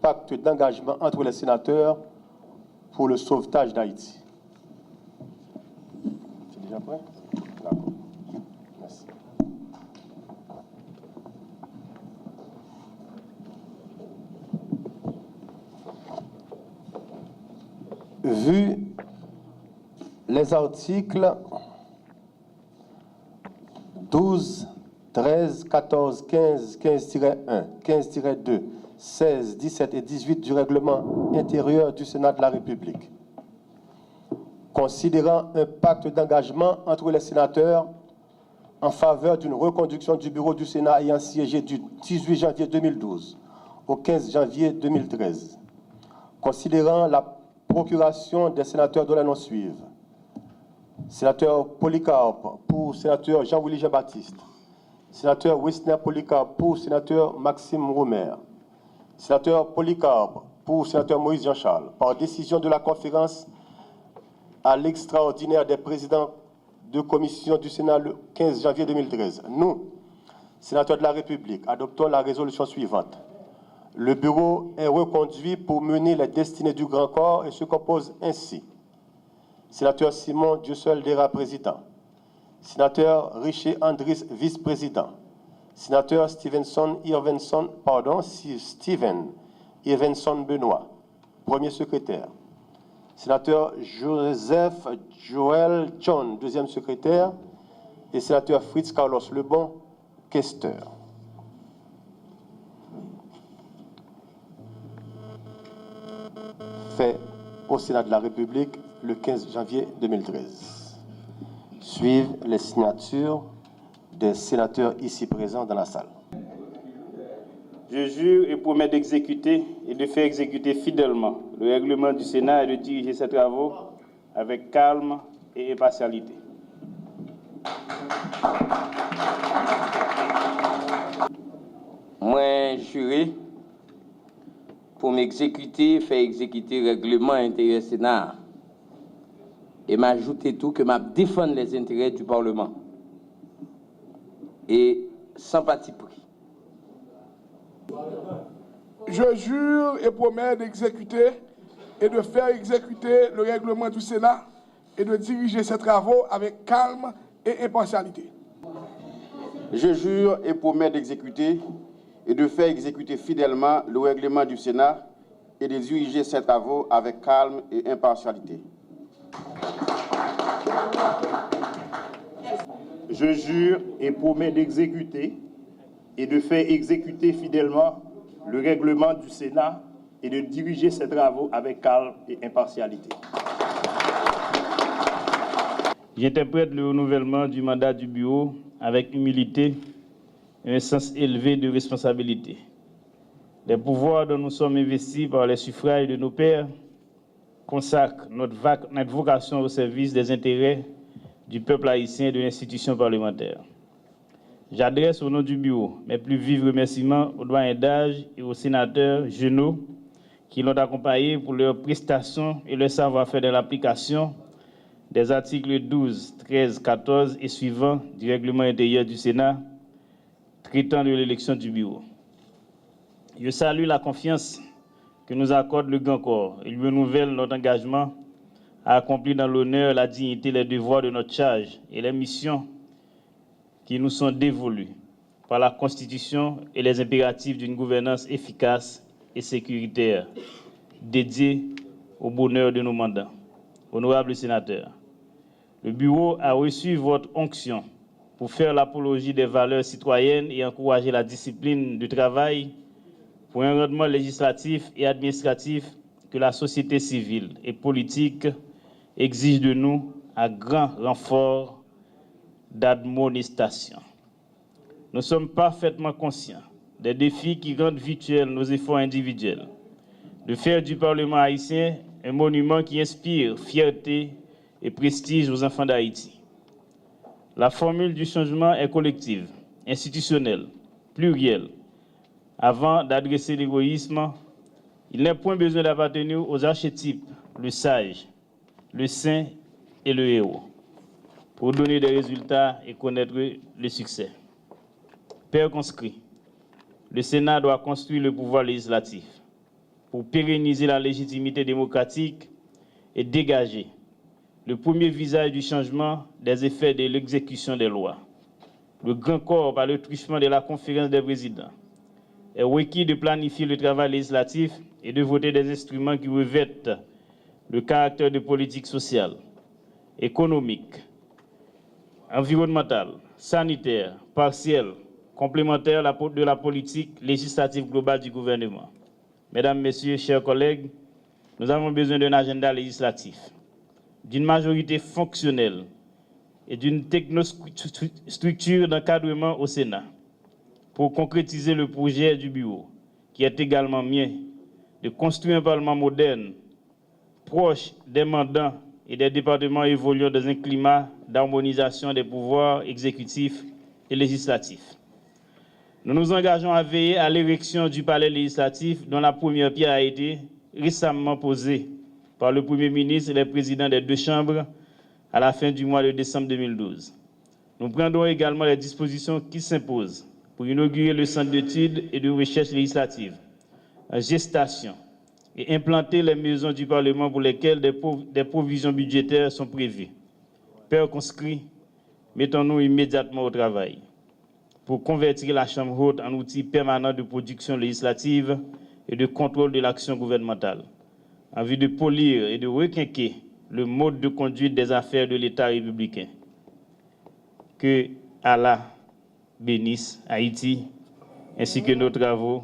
pacte d'engagement entre les sénateurs pour le sauvetage d'Haïti. C'est déjà prêt? D'accord. Merci. Vu les articles 12, 13, 14, 15, 15-1, 15-2, 16, 17 et 18 du règlement intérieur du Sénat de la République, considérant un pacte d'engagement entre les sénateurs en faveur d'une reconduction du bureau du Sénat ayant siégé du 18 janvier 2012 au 15 janvier 2013, considérant la procuration des sénateurs dont les noms suivent: sénateur Polycarpe pour sénateur Jean-Willy Jean-Baptiste, sénateur Wisner Polycarpe pour sénateur Maxime Romer, sénateur Polycarpe pour sénateur Moïse Jean-Charles, par décision de la conférence à l'extraordinaire des présidents de commission du Sénat le 15 janvier 2013. Nous, sénateurs de la République, adoptons la résolution suivante. Le bureau est reconduit pour mener les destinées du Grand Corps et se compose ainsi: sénateur Simon Dieuseul-Dera, président; sénateur Richer Andris, vice-président; sénateur Steven Irvenson Benoît, premier secrétaire; sénateur Joseph Joël John, deuxième secrétaire; et sénateur Fritz Carlos Lebon, questeur. Fait au Sénat de la République le 15 janvier 2013. Suivent les signatures des sénateurs ici présents dans la salle. Je jure et promets d'exécuter et de faire exécuter fidèlement le règlement du Sénat et de diriger ses travaux avec calme et impartialité. Moi, juré pour m'exécuter, faire exécuter le règlement intérieur Sénat et m'ajouter tout que m'a défendre les intérêts du Parlement et sans parti pris. Je jure et promets d'exécuter et de faire exécuter le règlement du Sénat et de diriger ses travaux avec calme et impartialité. Je jure et promets d'exécuter et de faire exécuter fidèlement le règlement du Sénat et de diriger ses travaux avec calme et impartialité. Je jure et promets d'exécuter et de faire exécuter fidèlement le règlement du Sénat et de diriger ses travaux avec calme et impartialité. J'interprète le renouvellement du mandat du bureau avec humilité et un sens élevé de responsabilité. Les pouvoirs dont nous sommes investis par les suffrages de nos pairs consacrent notre vocation au service des intérêts du peuple haïtien et de l'institution parlementaire. J'adresse au nom du bureau mes plus vifs remerciements aux doyens d'âge et aux sénateurs Genot qui l'ont accompagné pour leurs prestations et leur savoir-faire dans l'application des articles 12, 13, 14 et suivants du règlement intérieur du Sénat traitant de l'élection du bureau. Je salue la confiance que nous accorde le Grand Corps et lui renouvelle notre engagement à accomplir dans l'honneur, la dignité, les devoirs de notre charge et les missions qui nous sont dévolues par la Constitution et les impératifs d'une gouvernance efficace et sécuritaire dédiée au bonheur de nos mandats. Honorables sénateurs, le Bureau a reçu votre onction pour faire l'apologie des valeurs citoyennes et encourager la discipline du travail pour un rendement législatif et administratif que la société civile et politique exige de nous à grand renfort d'admonestation. Nous sommes parfaitement conscients des défis qui rendent virtuels nos efforts individuels, de faire du Parlement haïtien un monument qui inspire fierté et prestige aux enfants d'Haïti. La formule du changement est collective, institutionnelle, plurielle. Avant d'adresser l'égoïsme, il n'est point besoin d'appartenir aux archétypes, le sage, le saint et le héros, pour donner des résultats et connaître le succès. Père conscrit, le Sénat doit construire le pouvoir législatif. pour pérenniser la légitimité démocratique et dégager le premier visage du changement des effets de l'exécution des lois. Le grand corps, par le truchement de la conférence des présidents, est requis de planifier le travail législatif et de voter des instruments qui revêtent le caractère de politique sociale, économique, environnementale, sanitaire, partielle, complémentaire de la politique législative globale du gouvernement. Mesdames, Messieurs, chers collègues, nous avons besoin d'un agenda législatif, d'une majorité fonctionnelle et d'une technostructure d'encadrement au Sénat pour concrétiser le projet du bureau, qui est également mien, de construire un Parlement moderne, proche des mandats et des départements évoluant dans un climat d'harmonisation des pouvoirs exécutifs et législatifs. Nous nous engageons à veiller à l'érection du palais législatif dont la première pierre a été récemment posée par le Premier ministre et les présidents des deux chambres à la fin du mois de décembre 2012. Nous prendrons également les dispositions qui s'imposent pour inaugurer le centre d'études et de recherche législative en gestation et implanter les maisons du Parlement pour lesquelles des provisions budgétaires sont prévues. Pères conscrits, mettons-nous immédiatement au travail pour convertir la Chambre haute en outil permanent de production législative et de contrôle de l'action gouvernementale, en vue de polir et de requinquer le mode de conduite des affaires de l'État républicain. Que Allah bénisse Haïti ainsi que nos travaux